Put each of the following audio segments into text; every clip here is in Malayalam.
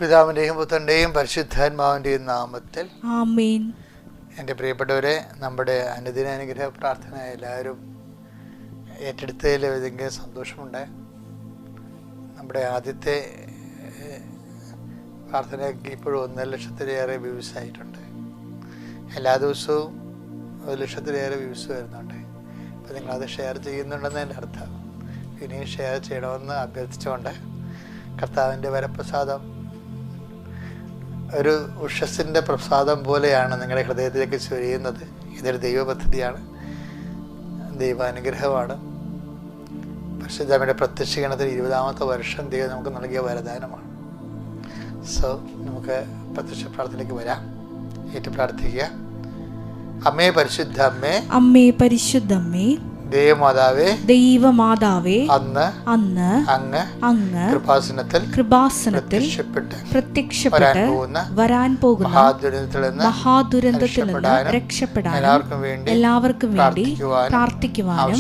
പിതാവിൻ്റെയും പുത്രൻ്റെയും പരിശുദ്ധാത്മാവിൻ്റെയും നാമത്തിൽ ആമേൻ. എൻ്റെ പ്രിയപ്പെട്ടവരെ, നമ്മുടെ അനുദിന അനുഗ്രഹ പ്രാർത്ഥന എല്ലാവരും ഏറ്റെടുത്തതിൽ ഏതെങ്കിലും സന്തോഷമുണ്ട്. നമ്മുടെ ആദ്യത്തെ പ്രാർത്ഥനയ്ക്ക് ഇപ്പോഴും 1,00,000-ലേറെ വ്യൂസ് ആയിട്ടുണ്ട്. എല്ലാ ദിവസവും 1,00,000-ലേറെ വ്യൂസ് വരുന്നുണ്ട്. അപ്പോൾ നിങ്ങളത് ഷെയർ ചെയ്യുന്നുണ്ടെന്ന് എൻ്റെ അർത്ഥം. ഇനിയും ഷെയർ ചെയ്യണമെന്ന് അഭ്യർത്ഥിച്ചുകൊണ്ട്, കർത്താവിൻ്റെ വരപ്രസാദം ഒരു ഉഷസ്സിൻ്റെ പ്രസാദം പോലെയാണ് നിങ്ങളുടെ ഹൃദയത്തിലേക്ക് ചൊരിയുന്നത്. ഇതൊരു ദൈവ പദ്ധതിയാണ്, ദൈവാനുഗ്രഹമാണ്. പരിശുദ്ധമ്മയുടെ പ്രത്യക്ഷീകരണത്തിൽ 20ാമത്തെ വർഷം ദൈവം നമുക്ക് നൽകിയ വരദാനമാണ്. സോ നമുക്ക് പ്രത്യക്ഷ പ്രാർത്ഥനയ്ക്ക് വരാം. ഏറ്റു പ്രാർത്ഥിക്കുക. അമ്മേ പരിശുദ്ധ അമ്മേ, അമ്മേ പരിശുദ്ധമ്മേ, ദൈവമാതാവേ, ദൈവമാതാവേ, അന്ന് അങ്ങ് കൃപാസനത്തിൽ പ്രത്യക്ഷപ്പെട്ട് വരാൻ പോകുന്ന മഹാദുരന്തത്തിൽ നിന്ന് രക്ഷപ്പെടാൻ എല്ലാവർക്കും വേണ്ടി പ്രാർത്ഥിക്കുവാനും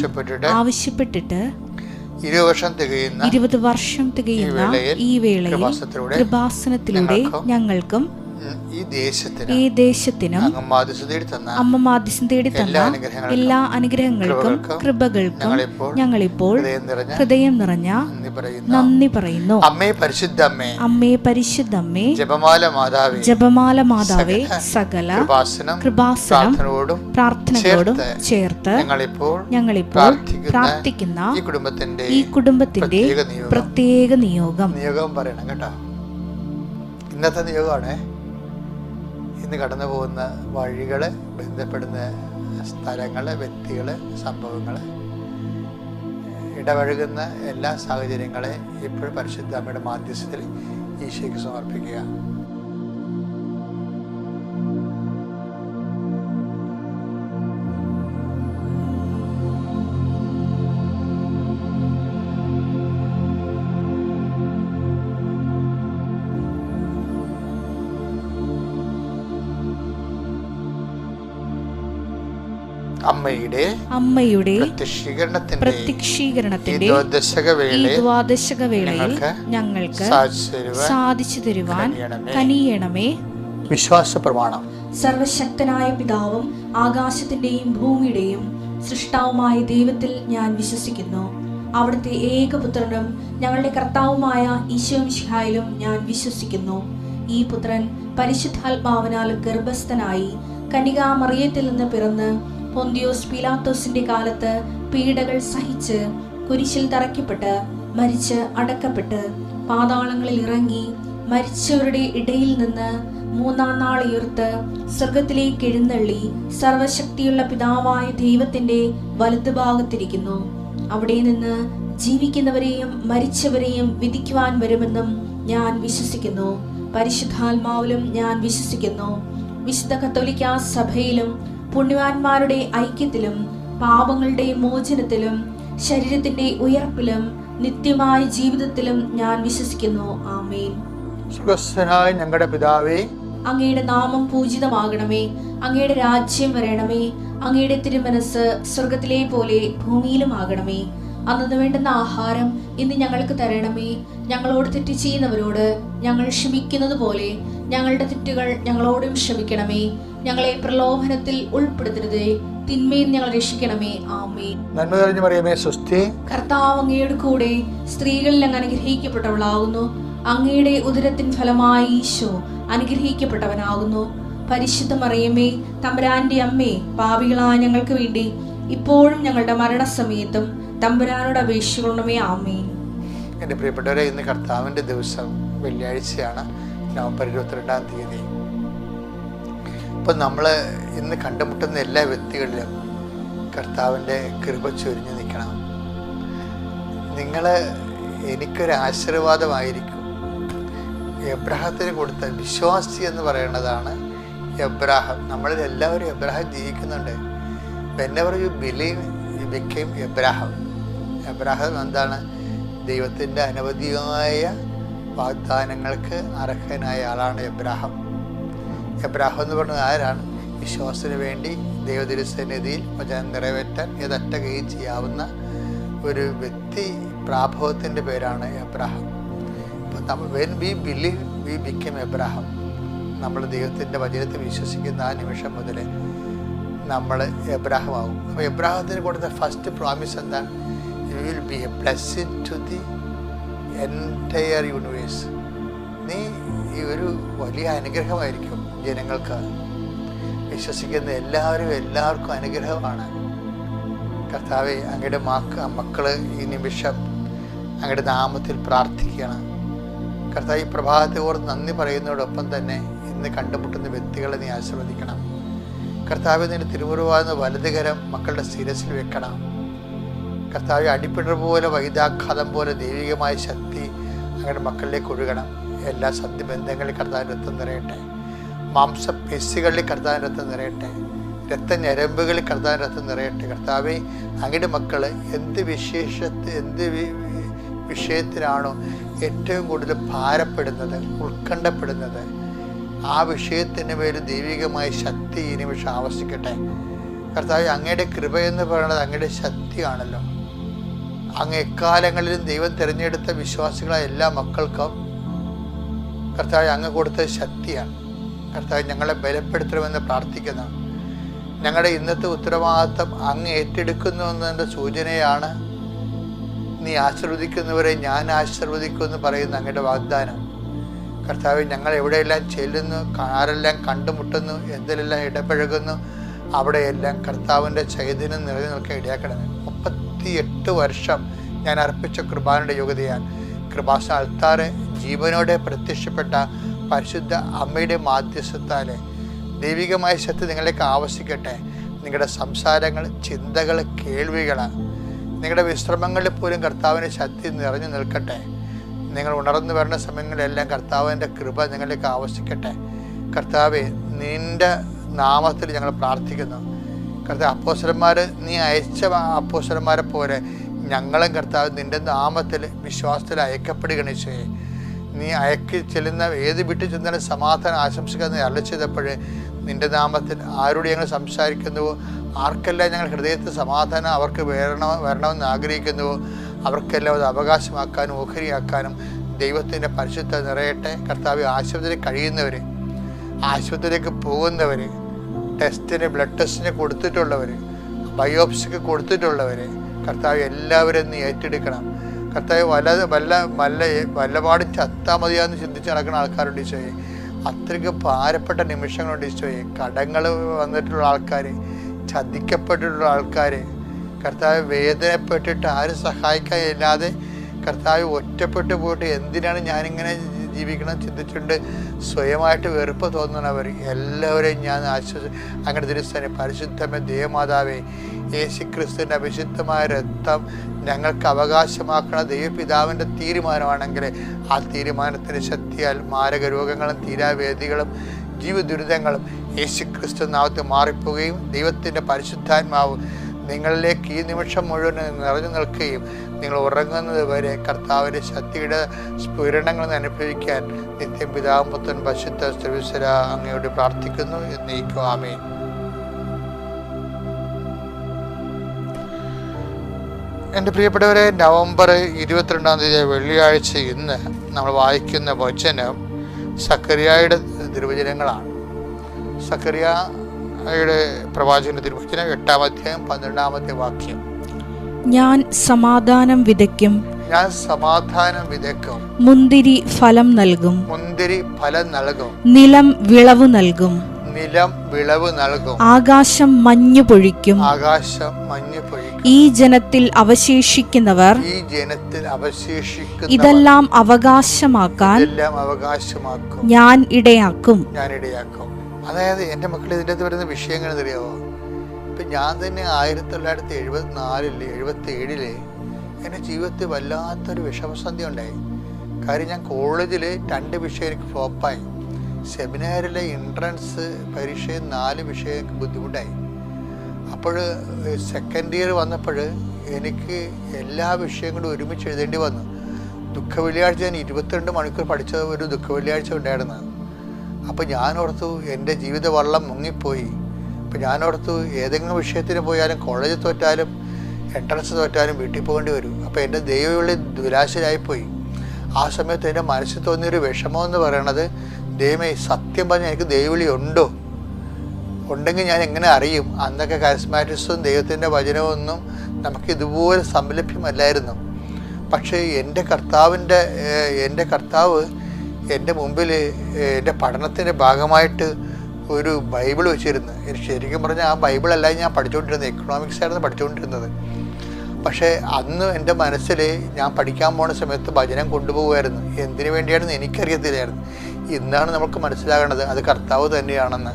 ആവശ്യപ്പെട്ടിട്ട് 20 വർഷം തികയുന്ന ഈ വേളയിൽ കൃപാസനത്തിലൂടെ ഞങ്ങൾക്കും ഈ ദേശത്തിനും അമ്മ മാധ്യസ്ഥം തേടി തന്ന എല്ലാ അനുഗ്രഹങ്ങൾക്കും കൃപകൾക്കും ഞങ്ങളിപ്പോൾ ഹൃദയം നിറഞ്ഞ നന്ദി പറയുന്നു. അമ്മേ പരിശുദ്ധമ്മേ, ജപമാല മാതാവേ, സകല കൃപാസനം പ്രാർത്ഥനകളോടും ചേർത്ത് ഞങ്ങളിപ്പോൾ പ്രാർത്ഥിക്കുന്ന ഈ കുടുംബത്തിന്റെ പ്രത്യേക നിയോഗം പറയണം കേട്ടോ. ഇന്നത്തെ നിയോഗമാണ്. ഇന്ന് കടന്നു പോകുന്ന വഴികൾ, ബന്ധപ്പെടുന്ന സ്ഥലങ്ങൾ, വ്യക്തികൾ, സംഭവങ്ങൾ, ഇടപഴകുന്ന എല്ലാ സാഹചര്യങ്ങളെ ഇപ്പോഴും പരിശുദ്ധ അമ്മയുടെ മാധ്യസ്ഥത്തിൽ ഈശോയ്ക്ക് സമർപ്പിക്കുക. അമ്മയുടെ പ്രത്യക്ഷീകരണത്തിന്റെ ദ്വാദശകവേളയിൽ ഞങ്ങൾക്ക് സാധിച്ചു തരുവാൻ കനിയണമേ. വിശ്വാസ പ്രമാണം. സർവശക്തനായ പിതാവും ആകാശത്തിന്റെയും ഭൂമിയുടെയും സൃഷ്ടാവുമായ ദൈവത്തിൽ ഞാൻ വിശ്വസിക്കുന്നു. അവിടുത്തെ ഏകപുത്രനും ഞങ്ങളുടെ കർത്താവുമായ ഈശോ മിശിഹായിലും ഞാൻ വിശ്വസിക്കുന്നു. ഈ പുത്രൻ പരിശുദ്ധാത്മാവിനാൽ ഗർഭസ്ഥനായി കന്യകാമറിയത്തിൽ നിന്ന് പിറന്ന് പൊന്തിയോസ് പീലാത്തോസിന്റെ കാലത്ത് പീഡകൾ സഹിച്ച് കുരിശിൽ തറയ്ക്കപ്പെട്ട് മരിച്ച് അടക്കപ്പെട്ട് പാതാളങ്ങളിൽ ഇറങ്ങി മരിച്ചവരുടെ ഇടയിൽ നിന്ന് 3-ാം നാൾ ഉയർത്ത് സ്വർഗത്തിലേക്ക് എഴുന്നള്ളി സർവശക്തിയുള്ള പിതാവായ ദൈവത്തിന്റെ വലതുഭാഗത്തിരിക്കുന്നു. അവിടെ നിന്ന് ജീവിക്കുന്നവരെയും മരിച്ചവരെയും വിധിക്കുവാൻ വരുമെന്നും ഞാൻ വിശ്വസിക്കുന്നു. പരിശുദ്ധാത്മാവിലും ഞാൻ വിശ്വസിക്കുന്നു. വിശുദ്ധ കത്തോലിക്കാ സഭയിലും പുണ്യവാന്മാരുടെ ഐക്യത്തിലും പാപങ്ങളുടെ മോചനത്തിലും ശരീരത്തിന്റെ ഉയർപ്പിലും നിത്യമായ ജീവിതത്തിലും ഞാൻ വിശ്വസിക്കുന്നു. ആമേൻ. സ്വർഗ്ഗസ്ഥനായ ഞങ്ങളുടെ പിതാവേ, അങ്ങയുടെ നാമം പൂജിതമാകണമേ. അങ്ങയുടെ രാജ്യം വരണമേ. അങ്ങയുടെ തിരുമനസ് സ്വർഗത്തിലെ പോലെ ഭൂമിയിലും ആകണമേ. അന്നു വേണ്ടുന്ന ആഹാരം ഇന്ന് ഞങ്ങൾക്ക് തരണമേ. ഞങ്ങളോട് തെറ്റ് ചെയ്യുന്നവരോട് ഞങ്ങൾ ക്ഷമിക്കുന്നത് പോലെ ഞങ്ങളുടെ തെറ്റുകൾ ഞങ്ങളോടും ക്ഷമിക്കണമേ. ഞങ്ങളെ പ്രലോഭനത്തിൽ ഉൾപ്പെടുത്തരുതേ, തിന്മയിൽ ഞങ്ങൾ രക്ഷിക്കണമേ. ആമേൻ. നന്മ നിറഞ്ഞ മറിയമേ, സ്വസ്തി. കർത്താവ് അങ്ങയുടെ കൂടെ സ്ത്രീകളിൽ അങ്ങ് അനുഗ്രഹിക്കപ്പെട്ടവളാകുന്നു. അങ്ങയുടെ ഉദരത്തിൻ ഫലമായി ഈശോ അനുഗ്രഹിക്കപ്പെട്ടവനാകുന്നു. പരിശുദ്ധ മറിയമേ, തമ്പുരാന്റെ അമ്മേ, പാപികളായ ഞങ്ങൾക്ക് വേണ്ടി ഇപ്പോഴും ഞങ്ങളുടെ മരണസമയത്തും തമ്പുരാനോട് അപേക്ഷിക്കണമേ. ആമേൻ. എൻ്റെ പ്രിയപ്പെട്ടവരെ, ഇന്ന് കർത്താവിൻ്റെ ദിവസം, വെള്ളിയാഴ്ചയാണ്, നവംബർ 22-ാം തീയതി. അപ്പം നമ്മൾ ഇന്ന് കണ്ടുമുട്ടുന്ന എല്ലാ വ്യക്തികളിലും കർത്താവിൻ്റെ കൃപ ചൊരിഞ്ഞു നിൽക്കണം. നിങ്ങൾ എനിക്കൊരു ആശീർവാദമായിരിക്കും. എബ്രാഹത്തിന് കൊടുത്ത വിശ്വാസി എന്ന് പറയുന്നതാണ് എബ്രാഹം. നമ്മളിൽ എല്ലാവരും എബ്രാഹം ജീവിക്കുന്നുണ്ട്. whenever you believe you became Abraham. Abraham എന്താണ്? ദൈവത്തിൻ്റെ അനവധിയായ വാഗ്ദാനങ്ങൾക്ക് അർഹനായ ആളാണ് എബ്രാഹം. എബ്രാഹം എന്ന് പറയുന്നത് ആരാണ്? വിശ്വാസത്തിന് വേണ്ടി ദൈവതിരുസന്നിധിയിൽ വചനം നിറവേറ്റാൻ ഏതറ്റകയും ചെയ്യാവുന്ന ഒരു വ്യക്തി പ്രാഭവത്തിൻ്റെ പേരാണ് എബ്രാഹം. അപ്പം നമ്മൾ when we believe we become Abraham. നമ്മൾ ദൈവത്തിൻ്റെ വചനത്തിൽ വിശ്വസിക്കുന്ന ആ നിമിഷം മുതൽ നമ്മൾ എബ്രഹാം ആകും. അപ്പോൾ എബ്രഹാത്തിന് കൊടുത്ത ഫസ്റ്റ് പ്രോമിസ് എന്താണ്? You will be a blessing to the entire universe. നീ ഈ ഒരു വലിയ അനുഗ്രഹമായിരിക്കും ജനങ്ങൾക്ക്. വിശ്വസിക്കുന്ന എല്ലാവർക്കും അനുഗ്രഹമാണ്. കർത്താവെ, അങ്ങയുടെ മക്കള് ഈ നിമിഷം അങ്ങയുടെ നാമത്തിൽ പ്രാർത്ഥിക്കണം. കർത്താവ്, ഈ പ്രഭാതത്തെ ഓർത്ത് നന്ദി പറയുന്നതോടൊപ്പം തന്നെ ഇന്ന് കണ്ടുമുട്ടുന്ന വ്യക്തികളെ നീ ആശീർവദിക്കണം. കർത്താവ്, നിന്റെ തിരുമുറിവാകുന്ന വലതുകരം മക്കളുടെ ശിരസിൽ വെക്കണം. കർത്താവ്, അടിപ്പിണർ പോലെ വൈദ്യാഘാതം പോലെ ദൈവികമായ ശക്തി അങ്ങയുടെ മക്കളിലേക്ക് ഒഴുകണം. എല്ലാ സന്ധിബന്ധങ്ങളിൽ കർത്താവിൻ്റെ രക്തം നിറയട്ടെ. മാംസപേശികളിൽ കർത്താവിൻ്റെ രക്തം നിറയട്ടെ. രക്തഞരമ്പുകളിൽ കർത്താവിൻ്റെ രക്തം നിറയട്ടെ. കർത്താവെ, അങ്ങയുടെ മക്കൾ എന്ത് വിഷയത്തിനാണോ ഏറ്റവും കൂടുതൽ ഭാരപ്പെടുന്നത്, ഉത്കണ്ഠപ്പെടുന്നത്, ആ വിഷയത്തിന് മേൽ ദൈവികമായ ശക്തി ഈ നിമിഷം ആവശ്യിക്കട്ടെ. കർത്താവ്, അങ്ങയുടെ കൃപ എന്ന് പറയുന്നത് അങ്ങയുടെ ശക്തിയാണല്ലോ. അങ്ങ് എക്കാലങ്ങളിലും ദൈവം തിരഞ്ഞെടുത്ത വിശ്വാസികളായ എല്ലാ മക്കൾക്കും കർത്താവ് അങ്ങ് കൊടുത്ത ശക്തിയാണ്. കർത്താവ്, ഞങ്ങളെ ബലപ്പെടുത്തണമെന്ന് പ്രാർത്ഥിക്കുന്നു. ഞങ്ങളുടെ ഇന്നത്തെ ഉത്തരവാദിത്വം അങ്ങ് ഏറ്റെടുക്കുന്നു എന്നതിൻ്റെ സൂചനയാണ് നീ ആശീർവദിക്കുന്നവരെ ഞാൻ ആശീർവദിക്കുമെന്ന് പറയുന്ന അങ്ങയുടെ വാഗ്ദാനം. കർത്താവ്, ഞങ്ങൾ എവിടെയെല്ലാം ചെല്ലുന്നു, ആരെല്ലാം കണ്ടുമുട്ടുന്നു, എന്തിലെല്ലാം ഇടപഴകുന്നു, അവിടെയെല്ലാം കർത്താവിൻ്റെ ചൈതന്യം നിറഞ്ഞു നിൽക്കാൻ ഇടയാക്കണമേ. 38 വർഷം ഞാൻ അർപ്പിച്ച കൃപാനയുടെ യോഗ്യതയാൽ കൃപാസ അൾത്താറ് ജീവനോടെ പ്രത്യക്ഷപ്പെട്ട പരിശുദ്ധ അമ്മയുടെ മാധ്യസ്ഥത്താലെ ദൈവികമായ ശക്തി നിങ്ങളിലേക്ക് ആവശ്യിക്കട്ടെ. നിങ്ങളുടെ സംസാരങ്ങൾ, ചിന്തകൾ, കേൾവികൾ, നിങ്ങളുടെ വിശ്രമങ്ങളിൽ പോലും കർത്താവിൻ്റെ ശക്തി നിറഞ്ഞു നിൽക്കട്ടെ. നിങ്ങൾ ഉണർന്നു വരുന്ന സമയങ്ങളിലെല്ലാം കർത്താവിൻ്റെ കൃപ നിങ്ങളിലേക്ക് ആവശ്യിക്കട്ടെ. കർത്താവെ, നിൻ്റെ നാമത്തിൽ ഞങ്ങൾ പ്രാർത്ഥിക്കുന്നു. കർത്താവ്, അപ്പോസ്തലന്മാർ നീ അയച്ച അപ്പോസ്തലന്മാരെ പോലെ ഞങ്ങളും കർത്താവ് നിൻ്റെ നാമത്തിൽ വിശ്വാസത്തിൽ അയക്കപ്പെടുകയാണ് ചെയ്യേ. നീ അയക്കി ചെല്ലുന്ന ഏത് വീട്ടിൽ ചെന്നാലും സമാധാനം ആശംസിക്കാമെന്ന് അരുളി ചെയ്തപ്പോൾ നിൻ്റെ നാമത്തിൽ ആരോട് ഞങ്ങൾ സംസാരിക്കുന്നുവോ, ആർക്കെല്ലാം ഞങ്ങൾ ഹൃദയത്തിൽ സമാധാനം അവർക്ക് വരണമെന്ന് ആഗ്രഹിക്കുന്നുവോ, അവർക്കെല്ലാം അത് അവകാശമാക്കാനും ഓഹരിയാക്കാനും ദൈവത്തിൻ്റെ പരിശുദ്ധ നിറയട്ടെ. കർത്താവ്, ആശുപത്രിയിൽ കഴിയുന്നവർ, ആശുപത്രിയിലേക്ക് പോകുന്നവർ, ടെസ്റ്റിന് ബ്ലഡ് ടെസ്റ്റിന് കൊടുത്തിട്ടുള്ളവർ, ബയോപ്സിക്ക് കൊടുത്തിട്ടുള്ളവർ, കർത്താവ് എല്ലാവരും നീ ഏറ്റെടുക്കണം. കർത്താവ്, വല്ലപാടും ചത്താ മതിയാന്ന് ചിന്തിച്ച് നടക്കുന്ന ആൾക്കാരുണ്ട് ഈശോയെ. അത്രയ്ക്ക് ഭാരപ്പെട്ട നിമിഷങ്ങളുണ്ട് ഈശോയെ. കടങ്ങൾ വന്നിട്ടുള്ള ആൾക്കാർ, ചതിക്കപ്പെട്ടിട്ടുള്ള ആൾക്കാർ, കർത്താവ് വേദനപ്പെട്ടിട്ട് ആരും സഹായിക്കാൻ ഇല്ലാതെ കർത്താവ് ഒറ്റപ്പെട്ടു പോയിട്ട് എന്തിനാണ് ഞാനിങ്ങനെ ജീവിക്കണം ചിന്തിച്ചുകൊണ്ട് സ്വയമായിട്ട് വെറുപ്പ് തോന്നുന്നവർ എല്ലാവരെയും ഞാൻ അങ്ങനെ തിരുസ്ഥാനം പരിശുദ്ധമേ ദേവമാതാവേ, യേശുക്രിസ്തുവിൻ്റെ അഭിഷിക്തമായ രക്തം ഞങ്ങൾക്ക് അവകാശമാക്കണ ദൈവപിതാവിൻ്റെ തീരുമാനമാണെങ്കിൽ ആ തീരുമാനത്തിൻ്റെ ശക്തിയാൽ മാരക രോഗങ്ങളും തീരാവേദികളും ജീവദുരിതങ്ങളും യേശുക്രിസ്തു നാമത്തിൽ മാറിപ്പോവുകയും ദൈവത്തിൻ്റെ പരിശുദ്ധാത്മാവ് നിങ്ങളിലേക്ക് ഈ നിമിഷം മുഴുവൻ നിറഞ്ഞു നിൽക്കുകയും നിങ്ങൾ ഉറങ്ങുന്നത് വരെ കർത്താവിൻ്റെ ശക്തിയുടെ സ്ഫുരണങ്ങൾ അനുഭവിക്കാൻ നിത്യം പിതാവും പുത്രൻ പരിശുദ്ധ സർവ്വീശ്വര അങ്ങയോട് പ്രാർത്ഥിക്കുന്നു എന്നേക്കും. ആമേൻ. എൻ്റെ പ്രിയപ്പെട്ടവരെ, നവംബർ 22 വെള്ളിയാഴ്ച ഇന്ന് നമ്മൾ വായിക്കുന്ന വചനം സക്കറിയായുടെ തിരുവചനങ്ങളാണ്. സക്കറിയായുടെ പ്രവാചകന്റെ തിരുവചനം 8-ാം അധ്യായം 12-ാമത്തെ വാക്യം. ഞാൻ സമാധാനം വിതയ്ക്കും, മുന്തിരി ഫലം നൽകും, നിലം വിളവ് നൽകും, ആകാശം മഞ്ഞു പൊഴിക്കും. ഈ ജനത്തിൽ അവശേഷിക്കുന്നവർ ഇതെല്ലാം അവകാശമാക്കാൻ ഞാൻ ഇടയാക്കും. അതായത് എൻ്റെ മക്കൾ ഇതിൻ്റെ അകത്ത് വരുന്ന വിഷയങ്ങൾ അറിയാമോ? ഇപ്പം ഞാൻ തന്നെ 1974-77 എൻ്റെ ജീവിതത്തിൽ വല്ലാത്തൊരു വിഷമസന്ധി ഉണ്ടായി. കാര്യം ഞാൻ കോളേജിൽ 2 വിഷയം എനിക്ക് ഫ്ലോപ്പായി. സെമിനാറിലെ എൻട്രൻസ് പരീക്ഷയിൽ 4 വിഷയം എനിക്ക് ബുദ്ധിമുട്ടായി. അപ്പോൾ സെക്കൻഡ് ഇയർ വന്നപ്പോൾ എനിക്ക് എല്ലാ വിഷയങ്ങളും ഒരുമിച്ച് എഴുതേണ്ടി വന്നു. ദുഃഖ വെള്ളിയാഴ്ച ഞാൻ 22 മണിക്കൂർ പഠിച്ച ഒരു ദുഃഖ വെള്ളിയാഴ്ച ഉണ്ടായിരുന്നു. അപ്പോൾ ഞാനോർത്തു എൻ്റെ ജീവിത വള്ളം മുങ്ങിപ്പോയി. അപ്പോൾ ഞാനോർത്തു ഏതെങ്കിലും വിഷയത്തിന് പോയാലും കോളേജിൽ തോറ്റാലും എൻട്രൻസ് തോറ്റാലും വീട്ടിൽ പോകേണ്ടി വരും. അപ്പോൾ എൻ്റെ ദൈവവിളി ദുരാശരായിപ്പോയി. ആ സമയത്ത് എൻ്റെ മനസ്സിൽ തോന്നിയൊരു വിഷമം എന്ന് പറയണത്, ദൈവമേ സത്യം പറഞ്ഞാൽ എനിക്ക് ദൈവവിളി ഉണ്ടോ, ഉണ്ടെങ്കിൽ ഞാൻ എങ്ങനെ അറിയും? അന്നൊക്കെ കരിസ്മാറ്റിക്സും ദൈവത്തിൻ്റെ വചനവും ഒന്നും നമുക്ക് ഇതുപോലെ സംലഭ്യമല്ലായിരുന്നു. പക്ഷേ എൻ്റെ കർത്താവ് എൻ്റെ മുമ്പിൽ എൻ്റെ പഠനത്തിൻ്റെ ഭാഗമായിട്ട് ഒരു ബൈബിൾ വെച്ചിരുന്നു. എനിക്ക് ശരിക്കും പറഞ്ഞാൽ ആ ബൈബിളല്ല ഞാൻ പഠിച്ചുകൊണ്ടിരുന്നത്, എക്കണോമിക്സ് ആയിരുന്നു പഠിച്ചുകൊണ്ടിരുന്നത്. പക്ഷേ അന്ന് എൻ്റെ മനസ്സിൽ ഞാൻ പഠിക്കാൻ പോണ സമയത്ത് ഭജനം കൊണ്ടുപോകുമായിരുന്നു. എന്തിനു വേണ്ടിയാണെന്ന് എനിക്കറിയത്തില്ലായിരുന്നു. ഇന്നാണ് നമുക്ക് മനസ്സിലാകണത് അത് കർത്താവ് തന്നെയാണെന്ന്.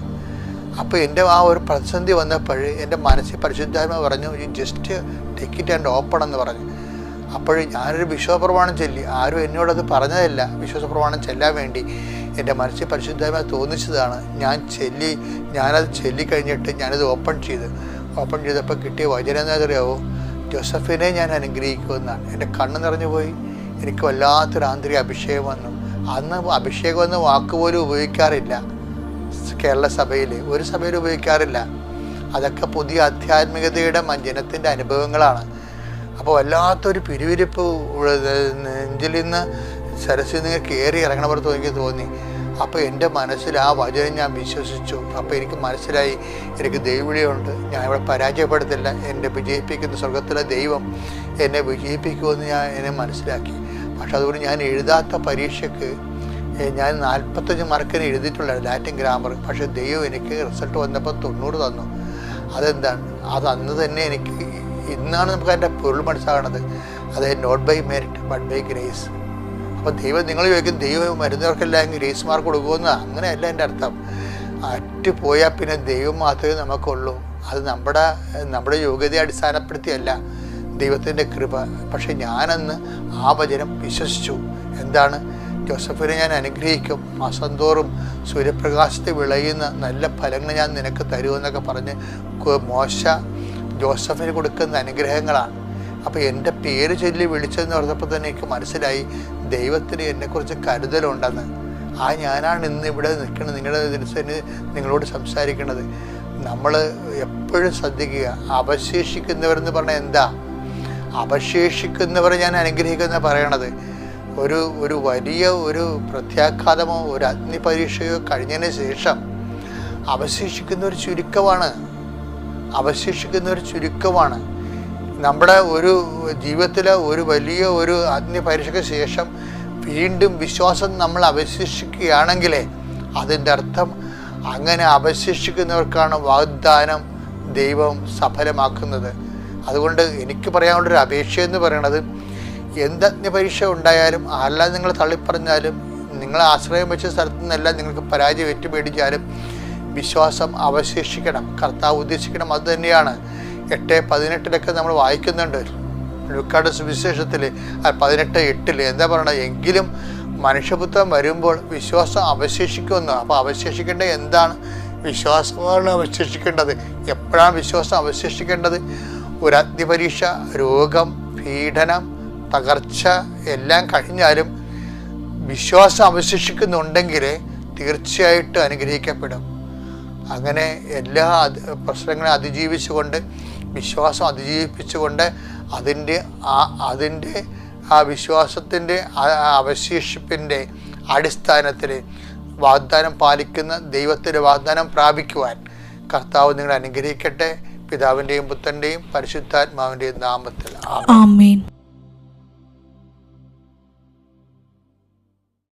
അപ്പോൾ എൻ്റെ ആ ഒരു പ്രതിസന്ധി വന്നപ്പോൾ എൻ്റെ മനസ്സിൽ പരിശുദ്ധാത്മ പറഞ്ഞു, you just take it and open എന്ന് പറഞ്ഞു. അപ്പോൾ ഞാനൊരു വിശ്വാസപ്രമാണം ചൊല്ലി. ആരും എന്നോടത് പറഞ്ഞതല്ല, വിശ്വാസപ്രമാണം ചെല്ലാൻ വേണ്ടി എൻ്റെ മനസ്സിൽ പരിശുദ്ധാത്മ തോന്നിച്ചതാണ്. ഞാനത് ചൊല്ലിക്കഴിഞ്ഞിട്ട് ഞാനത് ഓപ്പൺ ചെയ്തപ്പോൾ കിട്ടിയ വചനം എന്നറിയാവോ? ജോസഫിനെ ഞാൻ അനുഗ്രഹിക്കുമെന്നാണ്. എൻ്റെ കണ്ണ് നിറഞ്ഞു പോയി. എനിക്ക് വല്ലാത്തൊരു ആന്തരിക അഭിഷേകം വന്നു. അന്ന് അഭിഷേകം എന്ന വാക്കുപോലും ഉപയോഗിക്കാറില്ല കേരള സഭയിൽ, ഒരു സഭയിൽ ഉപയോഗിക്കാറില്ല. അതൊക്കെ പുതിയ ആധ്യാത്മികതയുടെ ജനത്തിൻ്റെ അനുഭവങ്ങളാണ്. അപ്പോൾ വല്ലാത്തൊരു പിരിവിരിപ്പ് നെഞ്ചിൽ നിന്ന് സരസിൽ നിന്ന് കയറി ഇറങ്ങണ പുറത്ത് എനിക്ക് തോന്നി. അപ്പോൾ എൻ്റെ മനസ്സിൽ ആ വചനം ഞാൻ വിശ്വസിച്ചു. അപ്പോൾ എനിക്ക് മനസ്സിലായി എനിക്ക് ദൈവവിളിയുണ്ട്, ഞാൻ ഇവിടെ പരാജയപ്പെടുത്തില്ല, എന്നെ വിജയിപ്പിക്കുന്ന സ്വർഗത്തിലെ ദൈവം എന്നെ വിജയിപ്പിക്കുമെന്ന് എന്നെ മനസ്സിലാക്കി. പക്ഷെ അതുകൊണ്ട് ഞാൻ എഴുതാത്ത പരീക്ഷയ്ക്ക് ഞാൻ 45 മാർക്കിന് എഴുതിയിട്ടുള്ളത് ലാറ്റിൻ ഗ്രാമർ. പക്ഷേ ദൈവം എനിക്ക് റിസൾട്ട് വന്നപ്പോൾ 90 തന്നു. അതെന്താണ്? അത് അന്ന് തന്നെ എനിക്ക്, ഇന്നാണ് നമുക്ക് അതിൻ്റെ പൊരുൾ മനസ്സിലാകണത്. അത് not by merit but by grace. അപ്പോൾ ദൈവം, നിങ്ങൾ ചോദിക്കും ദൈവം മരുന്നവർക്കെല്ലാം ഗ്രേസ് മാർക്ക് കൊടുക്കുമെന്ന്. അങ്ങനെയല്ല എൻ്റെ അർത്ഥം. പോയാൽ പിന്നെ ദൈവം മാത്രമേ നമുക്കുള്ളൂ. അത് നമ്മുടെ യോഗ്യതയെ അടിസ്ഥാനപ്പെടുത്തിയല്ല, ദൈവത്തിൻ്റെ കൃപ. പക്ഷെ ഞാനന്ന് ആ വചനം വിശ്വസിച്ചു. എന്താണ്? ജോസഫിനെ ഞാൻ അനുഗ്രഹിക്കും, മാസം തോറും സൂര്യപ്രകാശത്തെ വിളയുന്ന നല്ല ഫലങ്ങൾ ഞാൻ നിനക്ക് തരുമെന്നൊക്കെ പറഞ്ഞ് മോശ ജോസഫിന് കൊടുക്കുന്ന അനുഗ്രഹങ്ങളാണ്. അപ്പോൾ എൻ്റെ പേര് ചൊല്ലി വിളിച്ചതെന്ന് പറഞ്ഞപ്പോൾ തന്നെ എനിക്ക് മനസ്സിലായി ദൈവത്തിന് എന്നെക്കുറിച്ച് കരുതലുണ്ടെന്ന്. ഞാനാണ് ഇന്ന് ഇവിടെ നിൽക്കുന്നത്, നിങ്ങളോട് സംസാരിക്കുന്നത്. നമ്മൾ എപ്പോഴും ശ്രദ്ധിക്കുക, അവശേഷിക്കുന്നവരെന്ന് പറഞ്ഞാൽ എന്താ? അവശേഷിക്കുന്നവരെ ഞാൻ അനുഗ്രഹിക്കുന്ന പറയണത് ഒരു വലിയ ഒരു പ്രത്യാഘാതമോ ഒരു അഗ്നിപരീക്ഷയോ കഴിഞ്ഞതിന് ശേഷം അവശേഷിക്കുന്ന ഒരു ചുരുക്കമാണ്. നമ്മുടെ ഒരു ജീവിതത്തിലെ ഒരു വലിയ ഒരു അഗ്നിപരീക്ഷയ്ക്ക് ശേഷം വീണ്ടും വിശ്വാസം നമ്മൾ അവശേഷിക്കുകയാണെങ്കിലേ അതിൻ്റെ അർത്ഥം അങ്ങനെ അവശേഷിക്കുന്നവർക്കാണ് വാഗ്ദാനം ദൈവം സഫലമാക്കുന്നത്. അതുകൊണ്ട് എനിക്ക് പറയാനുള്ളൊരു അപേക്ഷയെന്ന് പറയണത്, എന്ത് അഗ്നിപരീക്ഷ ഉണ്ടായാലും ആരെല്ലാം നിങ്ങൾ തള്ളിപ്പറഞ്ഞാലും നിങ്ങൾ ആശ്രയം വെച്ച സ്ഥലത്തു നിന്നെല്ലാം നിങ്ങൾക്ക് പരാജയം ഏറ്റുപേടിച്ചാലും വിശ്വാസം അവശേഷിക്കണം. കർത്താവ് ഉദ്ദേശിക്കണം അത് തന്നെയാണ്. 8:18 നമ്മൾ വായിക്കുന്നുണ്ട് ലൂക്കായുടെ സുവിശേഷത്തിൽ 18:8 എന്താ പറയണത്? എങ്കിലും മനുഷ്യപുത്രൻ വരുമ്പോൾ വിശ്വാസം അവശേഷിക്കുമെന്ന്. അപ്പോൾ അവശേഷിക്കേണ്ട എന്താണ്? വിശ്വാസമാണ് അവശേഷിക്കേണ്ടത്. എപ്പോഴാണ് വിശ്വാസം അവശേഷിക്കേണ്ടത്? ഒരു അഗ്നിപരീക്ഷ, രോഗം, പീഡനം, തകർച്ച എല്ലാം കഴിഞ്ഞാലും വിശ്വാസം അവശേഷിക്കുന്നുണ്ടെങ്കിൽ തീർച്ചയായിട്ടും അനുഗ്രഹിക്കപ്പെടും. അങ്ങനെ എല്ലാ പ്രശ്നങ്ങളെ അതിജീവിച്ചുകൊണ്ട്, വിശ്വാസം അതിജീവിപ്പിച്ചുകൊണ്ട് അതിൻ്റെ ആ വിശ്വാസത്തിൻ്റെ അവശേഷിപ്പിൻ്റെ അടിസ്ഥാനത്തിൽ വാഗ്ദാനം പാലിക്കുന്ന ദൈവത്തിൻ്റെ വാഗ്ദാനം പ്രാപിക്കുവാൻ കർത്താവ് നിങ്ങളെ അനുഗ്രഹിക്കട്ടെ. പിതാവിൻ്റെയും പുത്രൻ്റെയും പരിശുദ്ധാത്മാവിൻ്റെയും നാമത്തിൽ ആമേൻ.